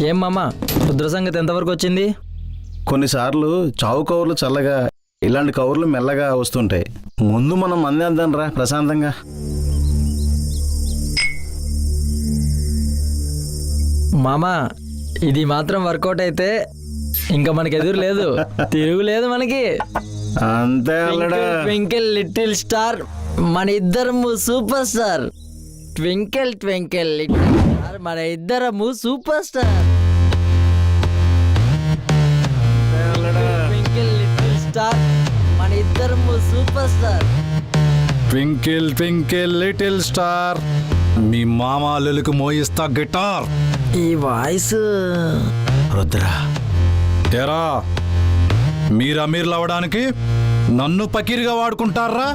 ఏం మామా రుద్ర సంగతి ఎంతవరకు వచ్చింది? కొన్నిసార్లు చావు కవర్లు చల్లగా, ఇలాంటి కవర్లు మెల్లగా వస్తుంటాయి. ముందు మనం అందేద్దాం రా ప్రశాంతంగా. మామా ఇది మాత్రం వర్కౌట్ అయితే ఇంకా మనకి ఎదురు లేదు, తిరుగులేదు మనకి. అంతే అల్లడా. ట్వింకిల్ లిటిల్ స్టార్, మన ఇద్దరము super star. Twinkle twinkle little star, మన ఇద్దరము super star. Twinkle little star, మన ఇద్దరము super star. Twinkle twinkle little star, మీ మామ అల్లులకు మోయిస్తా గిటార్. ఈ వాయిస్ రుద్ర ఎరా మీరు అమీర్లు అవ్వడానికి నన్ను పకీర్గా వాడుకుంటారా?